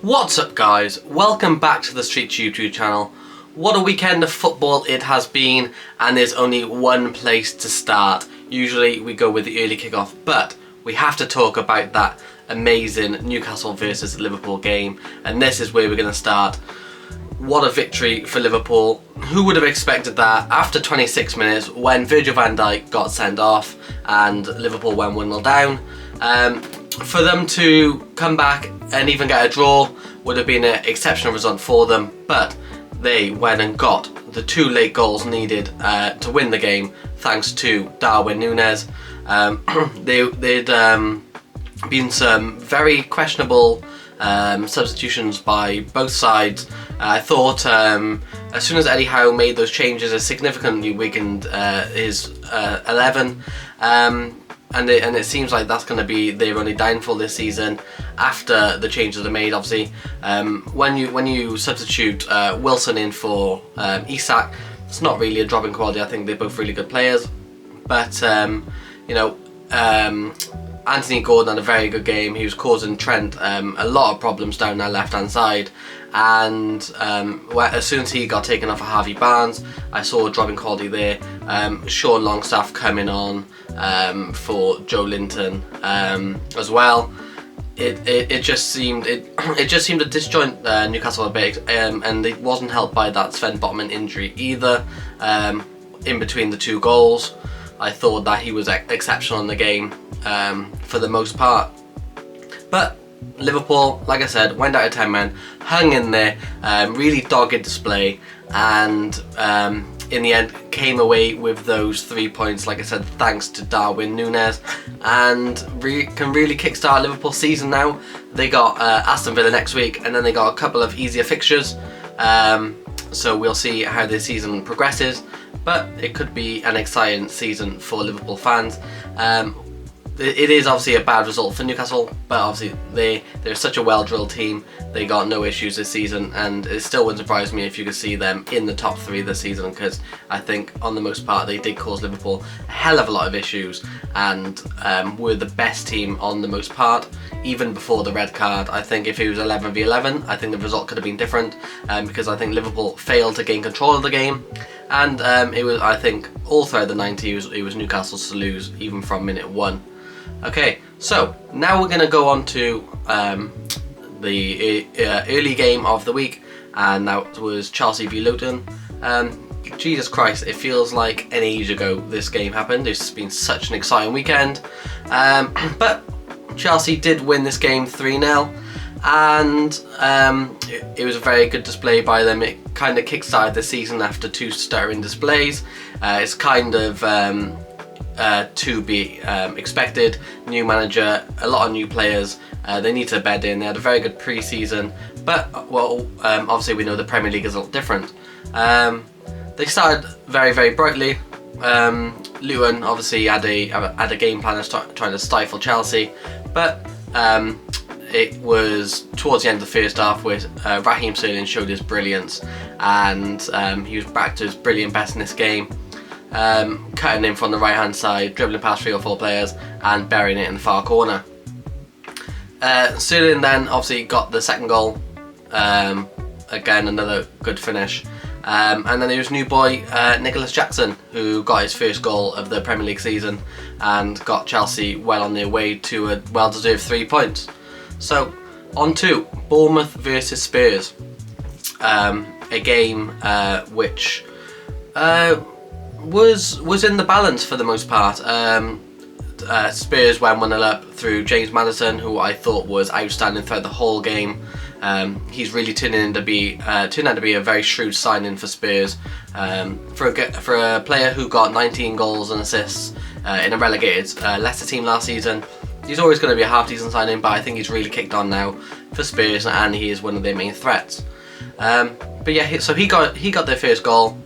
What's up guys, welcome back to the Streets YouTube channel. What a weekend of football it has been, and there's only one place to start. Usually we go with the early kickoff, but we have to talk about that amazing Newcastle versus Liverpool game, and this is where we're going to start. What a victory for Liverpool. Who would have expected that after 26 minutes when Virgil van Dijk got sent off and Liverpool went 1-0 down. For them to come back and even get a draw would have been an exceptional result for them, but they went and got the two late goals needed to win the game thanks to Darwin Núñez. There'd been some very questionable substitutions by both sides. I thought as soon as Eddie Howe made those changes, it significantly weakened his 11. And it seems like that's going to be their only downfall this season after the changes are made. Obviously, when you substitute Wilson in for Isak, it's not really a drop in quality. I think they're both really good players, but Anthony Gordon had a very good game. He was causing Trent a lot of problems down that left hand side, and as soon as he got taken off of Harvey Barnes, I saw a drop in quality there. Sean Longstaff coming on for Joe Linton as well. It just seemed to disjoint Newcastle a bit, and it wasn't helped by that Sven Botman injury either. In between the two goals, I thought that he was exceptional in the game for the most part. But Liverpool, like I said, went out of 10 men, hung in there, really dogged display, and in the end came away with those 3 points, like I said, thanks to Darwin Núñez, and can really kickstart Liverpool's season now. They got Aston Villa next week, and then they got a couple of easier fixtures, so we'll see how this season progresses, but it could be an exciting season for Liverpool fans. It is obviously a bad result for Newcastle, but obviously they're such a well-drilled team. They got no issues this season, and it still wouldn't surprise me if you could see them in the top 3 this season, because I think on the most part they did cause Liverpool a hell of a lot of issues, and were the best team on the most part, even before the red card. I think if it was 11v11, I think the result could have been different, because I think Liverpool failed to gain control of the game, and it was, I think, all throughout the 90s, it was Newcastle's to lose, even from minute 1. Okay, so now we're going to go on to the early game of the week, and that was Chelsea v Luton. Jesus Christ, it feels like an age ago this game happened. It's been such an exciting weekend, but Chelsea did win this game 3-0, and it was a very good display by them. It kind of kickstarted the season after 2 stirring displays. It's kind of to be expected. New manager, a lot of new players, they need to bed in. They had a very good pre-season, but obviously we know the Premier League is a lot different. They started very, very brightly. Luton obviously had a game plan of trying to stifle Chelsea, but it was towards the end of the first half where Raheem Sterling showed his brilliance, and he was back to his brilliant best in this game. Cutting in from the right hand side, dribbling past 3 or 4 players and burying it in the far corner. Sterling then obviously got the second goal, again another good finish, and then there was new boy Nicholas Jackson, who got his first goal of the Premier League season and got Chelsea well on their way to a well deserved 3 points. So on to Bournemouth versus Spurs, a game which was in the balance for the most part. Spurs went 1-0 up through James Maddison, who I thought was outstanding throughout the whole game. He's really turned out to be a very shrewd signing for Spurs. For a player who got 19 goals and assists in a relegated Leicester team last season, he's always going to be a half-decent signing, but I think he's really kicked on now for Spurs, and he is one of their main threats. But yeah, so he got their first goal.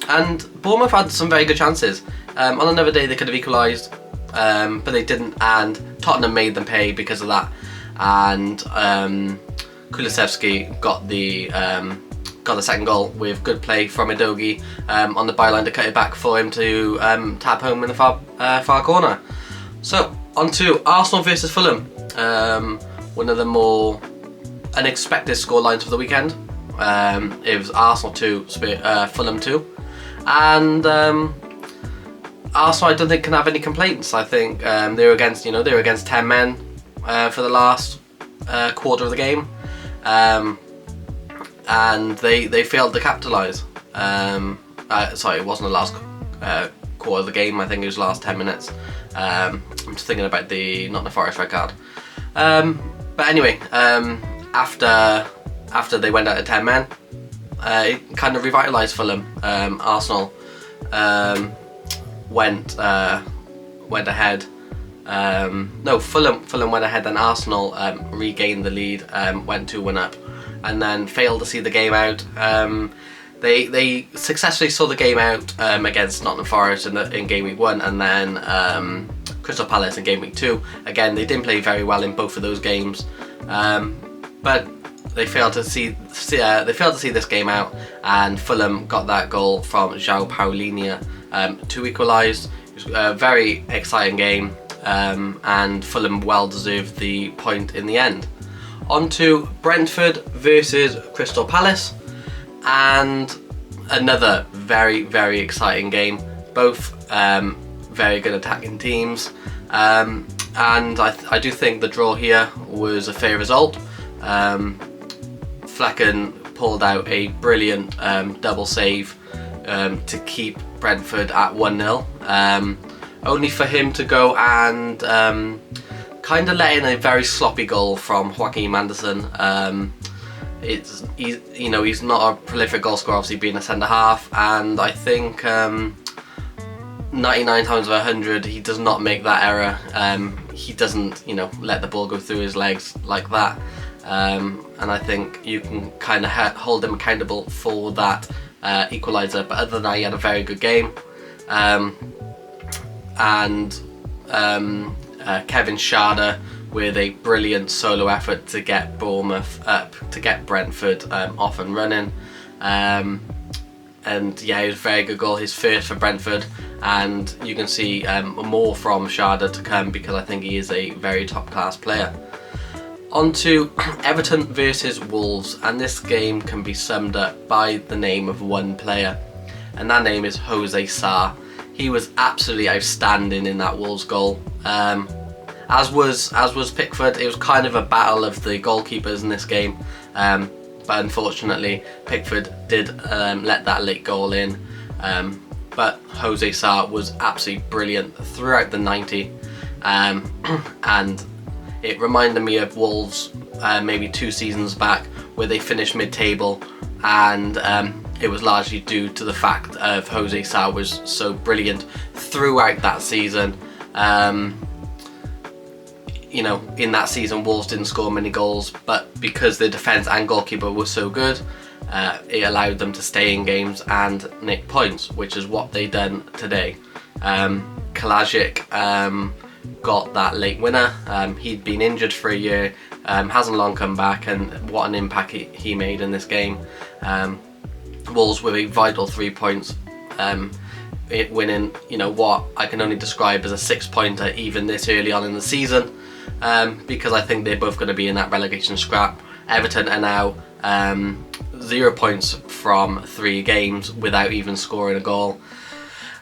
And Bournemouth had some very good chances. On another day they could have equalised, but they didn't, and Tottenham made them pay because of that. And Kulusevski got the second goal with good play from Udogie on the byline to cut it back for him to tap home in the far corner. So on to Arsenal versus Fulham. One of the more unexpected scorelines for the weekend. It was Arsenal 2, Fulham 2, and Arsenal I don't think can have any complaints. I think they were against 10 men for the last quarter of the game, and they failed to capitalise. Sorry, it wasn't the last quarter of the game. I think it was the last 10 minutes. I'm just thinking about the Nottingham Forest red card. But anyway, after they went out of 10 men, it kind of revitalised Fulham. Arsenal went ahead. No, Fulham went ahead, then Arsenal regained the lead, went 2-1 up, and then failed to see the game out. They successfully saw the game out against Nottingham Forest in game week 1, and then Crystal Palace in game week 2. Again, they didn't play very well in both of those games, but they failed to see this game out, and Fulham got that goal from João Paulinho to equalise. It was a very exciting game, and Fulham well deserved the point in the end. On to Brentford versus Crystal Palace, and another very, very exciting game. Both very good attacking teams, and I do think the draw here was a fair result. Flecken pulled out a brilliant double save to keep Brentford at 1-0, only for him to go and kind of let in a very sloppy goal from Joaquin Anderson. He's not a prolific goal scorer, obviously being a centre half, and I think 99 times out of 100 he does not make that error. He doesn't let the ball go through his legs like that, and I think you can kind of hold him accountable for that equaliser. But other than that, he had a very good game, and Kevin Schade with a brilliant solo effort to get Brentford off and running. And yeah, it was a very good goal, his first for Brentford, and you can see more from Schade to come, because I think he is a very top class player. On to Everton versus Wolves, and this game can be summed up by the name of one player, and that name is Jose Sarr. He was absolutely outstanding in that Wolves goal. As was Pickford. It was kind of a battle of the goalkeepers in this game, but unfortunately Pickford did let that late goal in. But Jose Sarr was absolutely brilliant throughout the 90, and it reminded me of Wolves maybe 2 seasons back, where they finished mid-table, and it was largely due to the fact of Jose Sarr was so brilliant throughout that season. In that season Wolves didn't score many goals, but because the defence and goalkeeper were so good, it allowed them to stay in games and nick points, which is what they done today. Kalajic got that late winner. He'd been injured for a year, hasn't long come back, and what an impact he made in this game. Wolves with a vital 3 points, winning what I can only describe as a 6-pointer even this early on in the season, because I think they're both going to be in that relegation scrap. Everton are now 0 points from 3 games without even scoring a goal,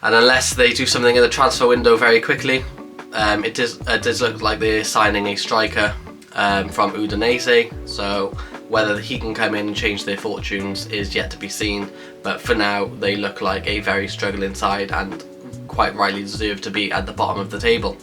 and unless they do something in the transfer window very quickly, it does look like they're signing a striker from Udinese. So whether he can come in and change their fortunes is yet to be seen, but for now they look like a very struggling side, and quite rightly deserve to be at the bottom of the table.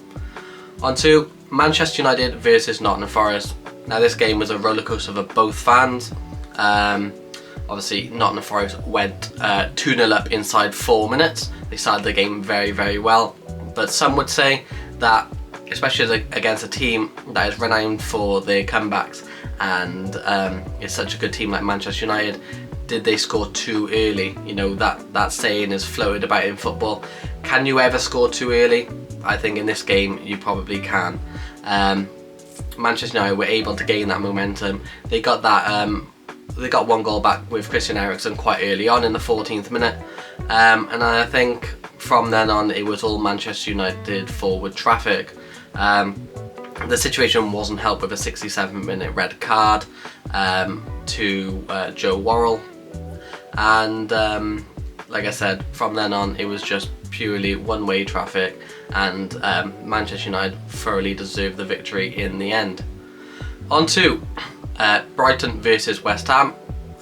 On to Manchester United versus Nottingham Forest. Now this game was a rollercoaster for both fans. Obviously Nottingham Forest went 2-0 up inside 4 minutes. They started the game very, very well, but some would say that, especially against a team that is renowned for their comebacks, and it's such a good team like Manchester United, did they score too early? That saying is floated about in football. Can you ever score too early? I think in this game you probably can. Manchester United were able to gain that momentum. They got that. They got 1 goal back with Christian Eriksen quite early on in the 14th minute, and I think from then on it was all Manchester United forward traffic. The situation wasn't helped with a 67-minute red card to Joe Worrell, and like I said, from then on it was just purely one-way traffic, and Manchester United thoroughly deserved the victory in the end. On to Brighton versus West Ham,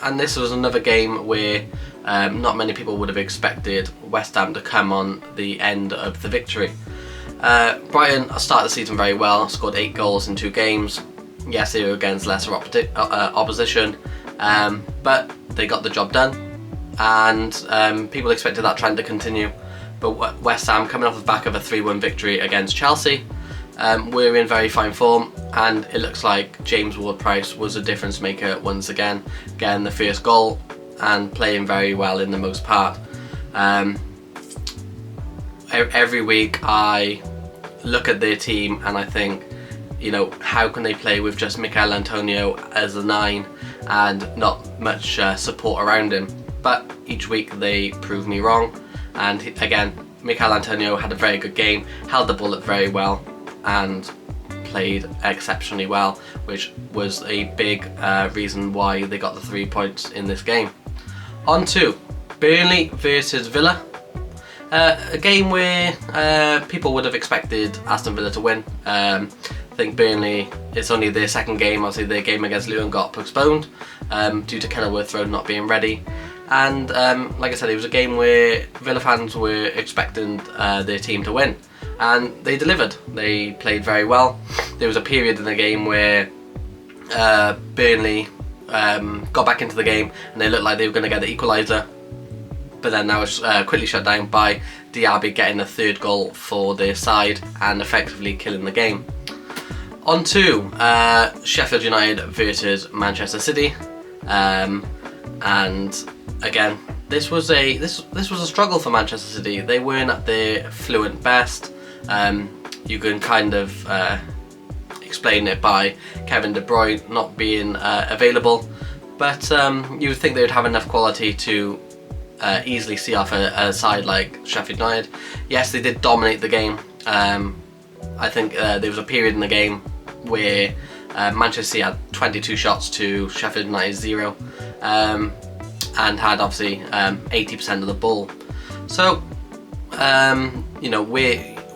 and this was another game where not many people would have expected West Ham to come on the end of the victory. Brighton started the season very well, scored 8 goals in 2 games. Yes, they were against lesser opposition, but they got the job done, and people expected that trend to continue. But West Ham, coming off the back of a 3-1 victory against Chelsea, we're in very fine form, and it looks like James Ward-Prowse was a difference maker once again, getting the first goal and playing very well in the most part. Every week I look at their team and I think, you know, how can they play with just Michail Antonio as a 9 and not much support around him? But each week they prove me wrong, and again, Michail Antonio had a very good game, held the ball up very well and played exceptionally well, which was a big reason why they got the 3 points in this game. On to Burnley versus Villa. A game where people would have expected Aston Villa to win. I think Burnley, it's only their second game. Obviously their game against Luton got postponed due to Kenilworth Road not being ready. And like I said, it was a game where Villa fans were expecting their team to win. And they delivered. They played very well. There was a period in the game where Burnley got back into the game and they looked like they were going to get the equaliser. But then that was quickly shut down by Diaby getting a 3rd goal for their side and effectively killing the game. On to Sheffield United versus Manchester City, and again, this was a struggle for Manchester City. They weren't at their fluent best. You can kind of explain it by Kevin De Bruyne not being available, but you would think they would have enough quality to easily see off a side like Sheffield United. Yes, they did dominate the game. I think there was a period in the game where Manchester City had 22 shots to Sheffield United 0, and had obviously 80% of the ball. So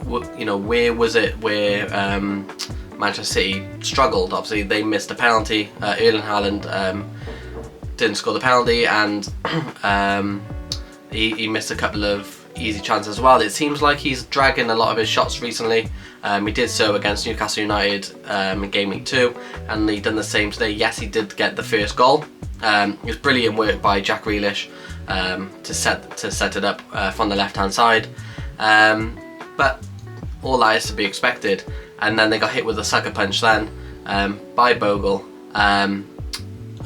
where was it where Manchester City struggled? Obviously they missed a penalty. Erling Haaland didn't score the penalty, and he missed a couple of easy chances as well. It seems like he's dragging a lot of his shots recently. He did so against Newcastle United in game week 2, and he done the same today. Yes, he did get the first goal. It was brilliant work by Jack Grealish to set it up from the left hand side, but all that is to be expected. And then they got hit with a sucker punch then by Bogle,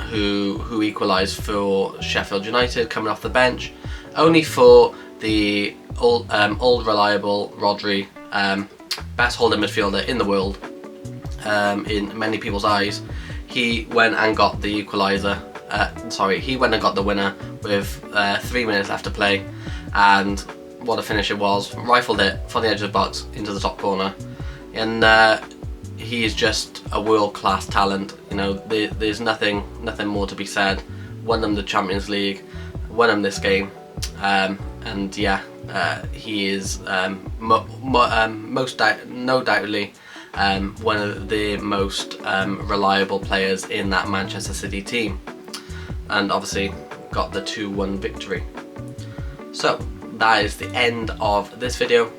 who equalised for Sheffield United coming off the bench, only for the old reliable Rodri, best holding midfielder in the world in many people's eyes. He went and got the equaliser. He went and got the winner with 3 minutes left to play, and what a finish it was. Rifled it from the edge of the box into the top corner, and he is just a world-class talent. You know, there's nothing more to be said. Won them the Champions League, won them this game, and yeah, he is no doubtly one of the most reliable players in that Manchester City team, and obviously got the 2-1 victory. So that is the end of this video.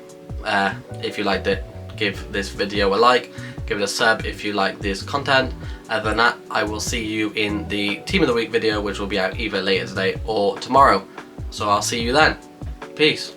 If you liked it, give this video a like, give it a sub if you like this content. Other than that, I will see you in the Team of the Week video, which will be out either later today or tomorrow. So I'll see you then. Peace.